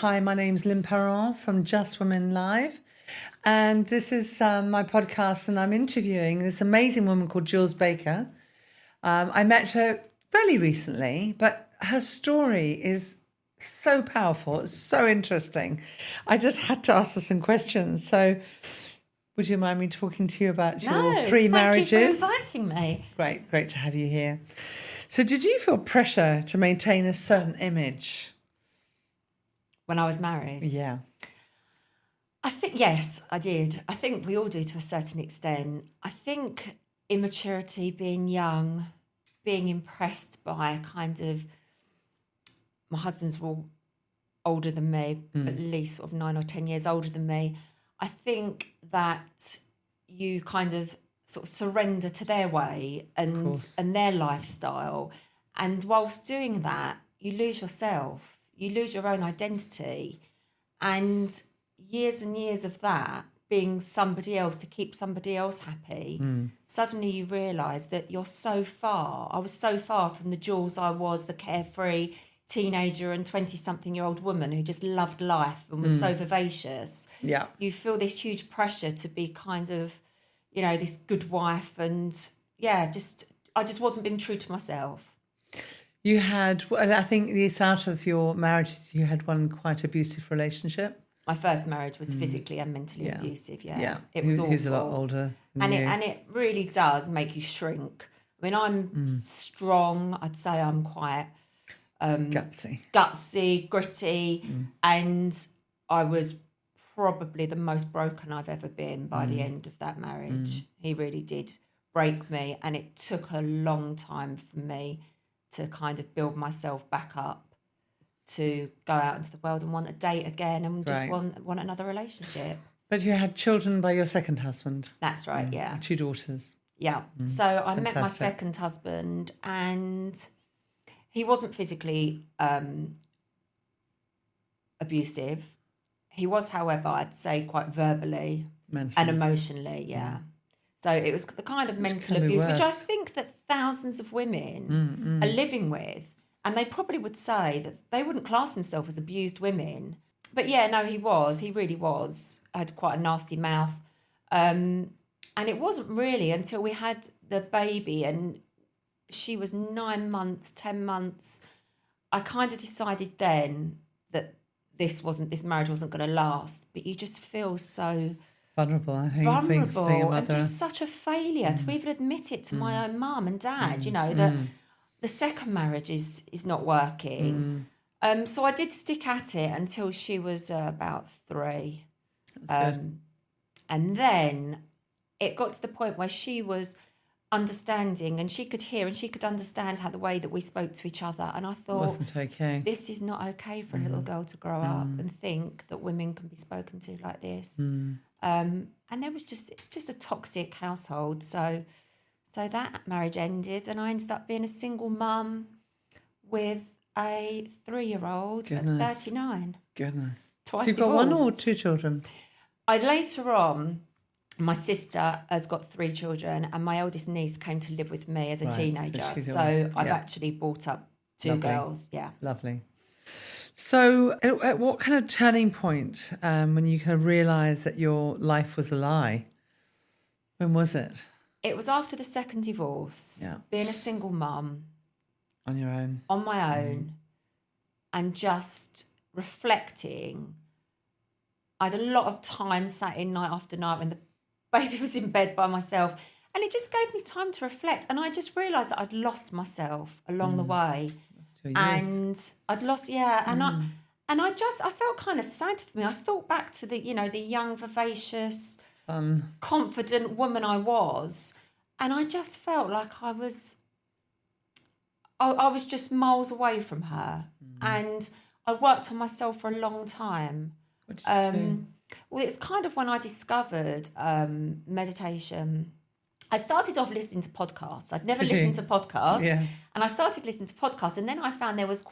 Hi, my name's Lynn Perron from Just Women Live. And this is my podcast, and I'm interviewing this amazing woman called Jules Baker. I met her fairly recently, but her story is so powerful. It's so interesting. I just had to ask her some questions. So would you mind me talking to you about your three marriages? Thank you for inviting me. Great to have you here. So did you feel pressure to maintain a certain image? When I was married? Yeah. I think, yes, I did. I think we all do to a certain extent. I think immaturity, being young, being impressed by kind of, my husband's all older than me, at least sort of 9 or 10 years older than me. I think that you kind of sort of surrender to their way and their lifestyle. And whilst doing that, you lose yourself. You lose your own identity. And years of that, being somebody else to keep somebody else happy, suddenly you realise that you're so far. I was so far from the Jules I was, the carefree teenager and 20-something-year-old woman who just loved life and was so vivacious. Yeah. You feel this huge pressure to be kind of, you know, this good wife, and I just wasn't being true to myself. You had, I think it's out of your marriages, you had one quite abusive relationship. My first marriage was physically and mentally abusive. Yeah. It was awful. He was a lot older than you. And it really does make you shrink. I mean, I'm strong. I'd say I'm quite gutsy, gritty, and I was probably the most broken I've ever been by the end of that marriage. He really did break me, and it took a long time for me to kind of build myself back up to go out into the world and want a date again and just want another relationship. But you had children by your second husband. That's right, yeah. 2 daughters. Yeah. So I met my second husband, and he wasn't physically abusive. He was, however, I'd say quite verbally and emotionally, yeah. So it was the kind of mental abuse, which I think that thousands of women are living with. And they probably would say that they wouldn't class themselves as abused women. But yeah, no, he was. He really was. Had quite a nasty mouth. And it wasn't really until we had the baby and she was 9 months, 10 months, I kind of decided then that this marriage wasn't going to last. But you just feel so vulnerable, I think. Vulnerable and just such a failure to even admit it to my own mum and dad, you know, that the second marriage is not working. So I did stick at it until she was about 3. And then it got to the point where she was understanding and she could hear and she could understand how the way that we spoke to each other. And I thought, wasn't okay. This is not okay for a little girl to grow up and think that women can be spoken to like this. And there was just a toxic household. So that marriage ended, and I ended up being a single mum with a 3-year-old at 39. Goodness. Twice so you've got 1 or 2 children? Later on, my sister has got 3 children, and my eldest niece came to live with me as a teenager. So I've actually brought up 2 girls. Yeah. Lovely. So at what kind of turning point when you kind of realised that your life was a lie? When was it? It was after the second divorce, being a single mum. On your own? On my own, and just reflecting. I had a lot of time sat in night after night when the baby was in bed by myself, and it just gave me time to reflect, and I just realised that I'd lost myself along the way. And I'd lost, and I felt kind of sad for me. I thought back to the young, vivacious, confident woman I was, and I just felt like I was just miles away from her. And I worked on myself for a long time. What did you do? Well, it's kind of when I discovered meditation. I started off listening to podcasts. I'd never listened to podcasts. Yeah. And I started listening to podcasts, and then I found there was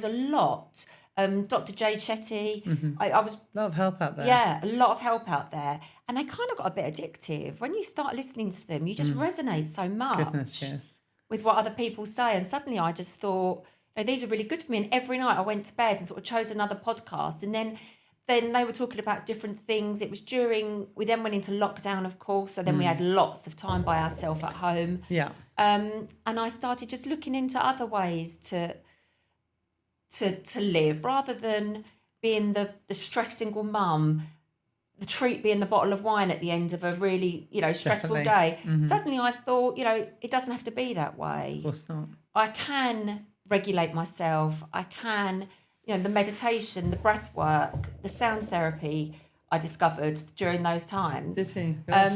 a lot. Dr. Jade Shetty. I was a lot of help out there. Yeah, a lot of help out there. And they kind of got a bit addictive. When you start listening to them, you just resonate so much Goodness, yes. with what other people say. And suddenly I just thought, these are really good for me. And every night I went to bed and sort of chose another podcast. And then they were talking about different things. It was we then went into lockdown, of course. So then we had lots of time by ourselves at home. Yeah. And I started just looking into other ways to live, rather than being the stressed single mum, the treat being the bottle of wine at the end of a really, stressful Definitely. day. Suddenly I thought, it doesn't have to be that way. Of course not. I can regulate myself. I can, the meditation, the breath work, the sound therapy I discovered during those times. Did you? Gosh.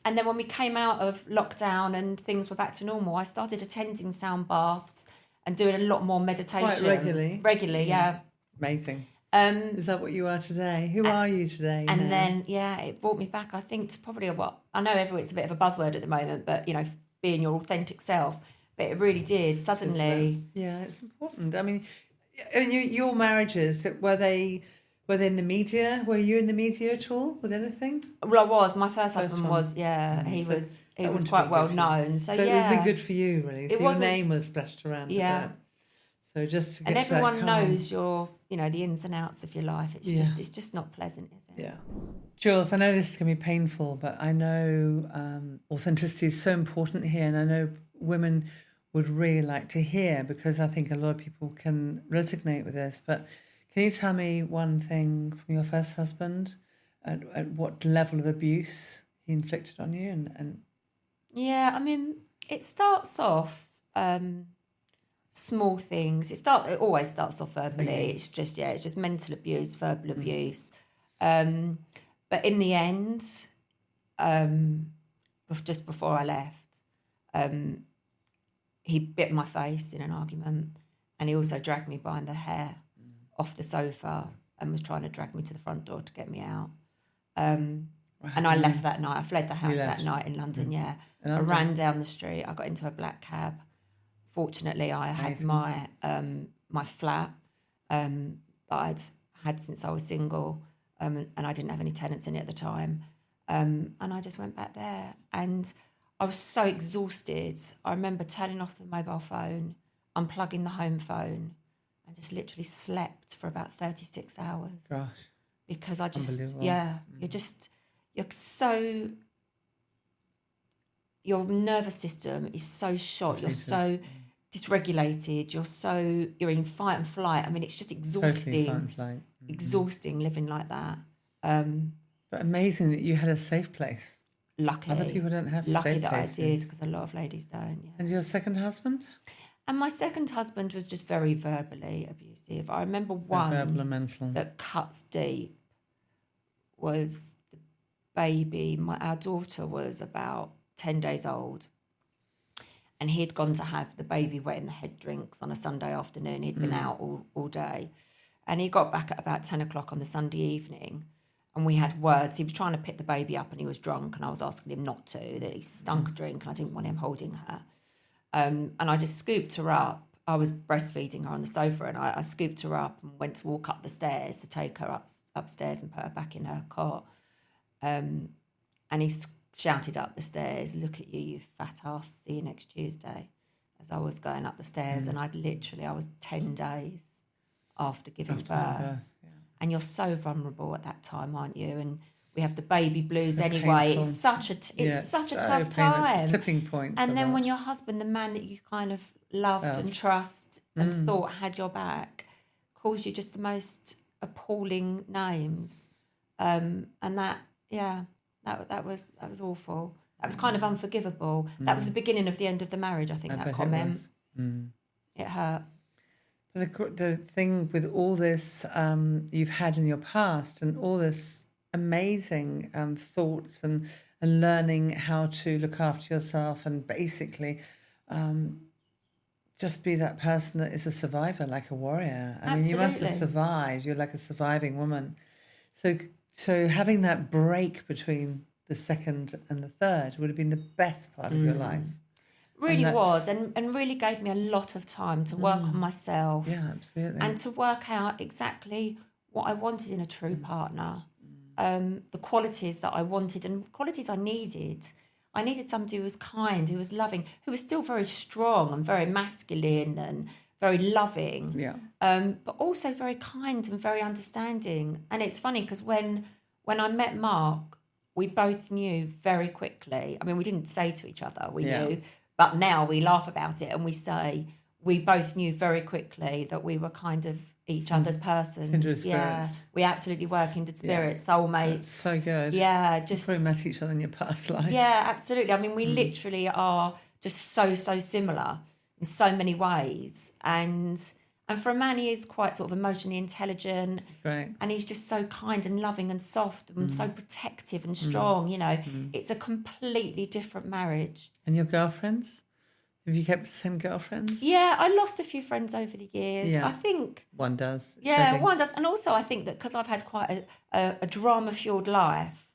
And then when we came out of lockdown and things were back to normal, I started attending sound baths and doing a lot more meditation. Quite regularly? Regularly, yeah. Amazing. Is that what you are today? Who are you today? And then, it brought me back, I think, to probably I know it's a bit of a buzzword at the moment, but, being your authentic self. But it really did, suddenly. Yeah, it's important. I mean, your marriages, were they in the media? Were you in the media at all with anything? Well, I was. My first husband was, he was quite well known. So it would be good for you, really. So your name was splashed around. Yeah. So just to get and to that everyone calm. knows your, the ins and outs of your life. It's just not pleasant, is it? Yeah. Jules, I know this is going to be painful, but I know authenticity is so important here, and I know women would really like to hear, because I think a lot of people can resonate with this. But can you tell me one thing from your first husband, at what level of abuse he inflicted on you? And Yeah, I mean, it starts off small things. It always starts off verbally. Okay. It's just mental abuse, verbal abuse. But in the end, just before I left, he bit my face in an argument, and he also dragged me by the hair off the sofa and was trying to drag me to the front door to get me out. And I left that night. I fled the house that night in London, yeah. I ran down the street. I got into a black cab. Fortunately, I had my flat that I'd had since I was single, and I didn't have any tenants in it at the time. And I just went back there, and I was so exhausted. I remember turning off the mobile phone, unplugging the home phone, and just literally slept for about 36 hours. gosh, Because I just, your nervous system is so shot. You're so dysregulated. You're in fight and flight. I mean, it's just exhausting. totally fight and flight. Exhausting living like that. But amazing that you had a safe place. Lucky. Other people don't have Lucky safe that places. I did, because a lot of ladies don't. Yeah. And your second husband? And my second husband was just very verbally abusive. I remember Verbal and one mental. that cuts deep was the baby. Our daughter was about 10 days old, and he'd gone to have the baby wet in the head drinks on a Sunday afternoon. He'd been out all day, and he got back at about 10 o'clock on the Sunday evening, and we had words. He was trying to pick the baby up, and he was drunk, and I was asking him not to, that he stunk a drink, and I didn't want him holding her. And I just scooped her up. I was breastfeeding her on the sofa, and I scooped her up and went to walk up the stairs to take her upstairs and put her back in her cot. And he shouted up the stairs, "Look at you, you fat ass, see you next Tuesday," as I was going up the stairs. And I was 10 days after giving birth. Yeah. And you're so vulnerable at that time, aren't you? And we have the baby blues So anyway. painful. It's such a so tough painful. time. It's a tipping point. And for then that. when your husband, the man that you kind of loved and trust and thought had your back, calls you just the most appalling names, and that was awful. That was kind of unforgivable. That was the beginning of the end of the marriage. I think that bet comment. It It hurt. The thing with all this you've had in your past, and all this amazing thoughts and learning how to look after yourself, and basically just be that person that is a survivor, like a warrior. I mean, you must have Absolutely. survived. You're like a surviving woman. So having that break between the second and the third would have been the best part of your life. Really that's- was, and really gave me a lot of time to work on myself. Yeah, absolutely. And to work out exactly what I wanted in a true partner, the qualities that I wanted and qualities I needed. I needed somebody who was kind, who was loving, who was still very strong and very masculine and very loving, Yeah. but also very kind and very understanding. And it's funny because when I met Mark, we both knew very quickly. I mean, we didn't say to each other, we knew, but now we laugh about it and we say we both knew very quickly that we were kind of each other's persons. Kindred Yeah, spirits. we absolutely were kindred spirits, soulmates. That's so good. Yeah, You just probably met each other in your past life. yeah, absolutely. I mean, we literally are just so similar in so many ways, and for a man, he is quite sort of emotionally intelligent, Great. and he's just so kind and loving and soft and so protective and strong. You know, it's a completely different marriage. And your girlfriends? Have you kept the same girlfriends? Yeah, I lost a few friends over the years. Yeah. I think. One does. Yeah, Shedding. one does. And also I think that because I've had quite a drama-fueled life,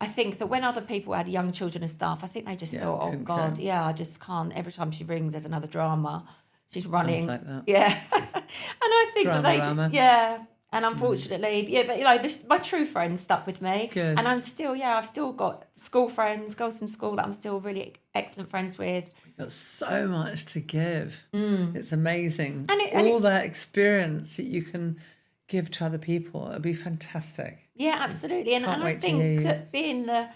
I think that when other people had young children and stuff, I think they just thought, oh, couldn't God, cope. yeah, I just can't. Every time she rings, there's another drama. She's running. like that. Yeah. And I think that Drama-rama. yeah. And unfortunately, but you know, my true friends stuck with me. Good. And I've still got school friends, girls from school that I'm still really excellent friends with. You've got so much to give. It's amazing. And All it's- that experience that you can give to other people. It'd be fantastic. Yeah, absolutely. And Can't I wait to hear think you. that being the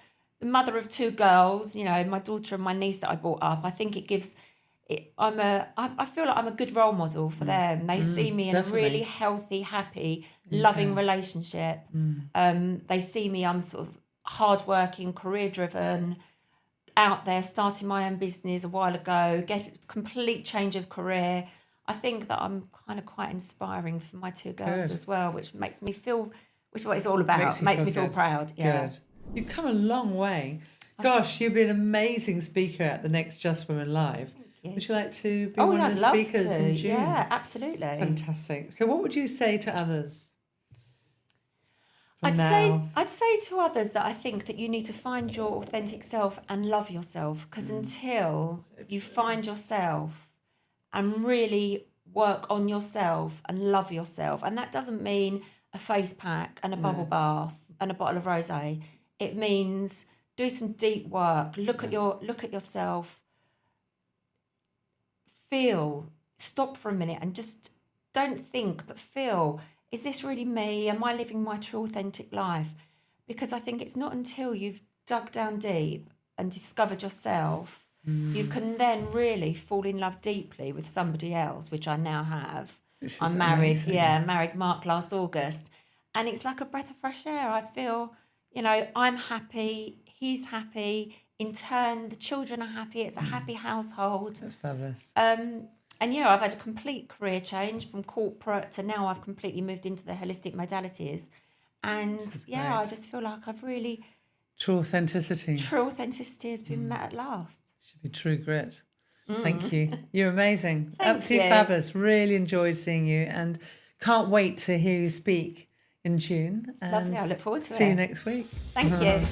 mother of two girls, you know, my daughter and my niece that I brought up, I think it gives I feel like I'm a good role model for them. They see me in definitely. a really healthy, happy, loving relationship. They see me, I'm sort of hardworking, career driven, out there, starting my own business a while ago, get a complete change of career. I think that I'm kind of quite inspiring for my two girls Good. as well, which makes me feel, which is what it's all about. you Makes me feel good. proud. Yeah. Good. You've come a long way. Gosh, you'll be an amazing speaker at the next Just Women Live. Would you like to be one I'd of the love speakers to. in June? Yeah, absolutely. Fantastic. So what would you say to others? I'd say to others that I think that you need to find your authentic self and love yourself, because until you find yourself and really work on yourself and love yourself, and that doesn't mean a face pack and a bubble bath and a bottle of rosé. It means do some deep work. Look at yourself. Feel. Stop for a minute and just don't think, but feel. Is this really me? Am I living my true authentic life? Because I think it's not until you've dug down deep and discovered yourself, you can then really fall in love deeply with somebody else, which I now have. Which is I'm married, amazing. married Mark last August. And it's like a breath of fresh air. I feel, you know, I'm happy, he's happy. In turn, the children are happy. It's a happy household. That's fabulous. And, you know, I've had a complete career change from corporate to now I've completely moved into the holistic modalities. And, yeah, great. I just feel like I've really... True authenticity. True authenticity has been met at last. Should be true grit. Thank you. You're amazing. Thank Absolutely you. fabulous. Really enjoyed seeing you and can't wait to hear you speak in June. And Lovely. I look forward to see it. you next week. Thank you.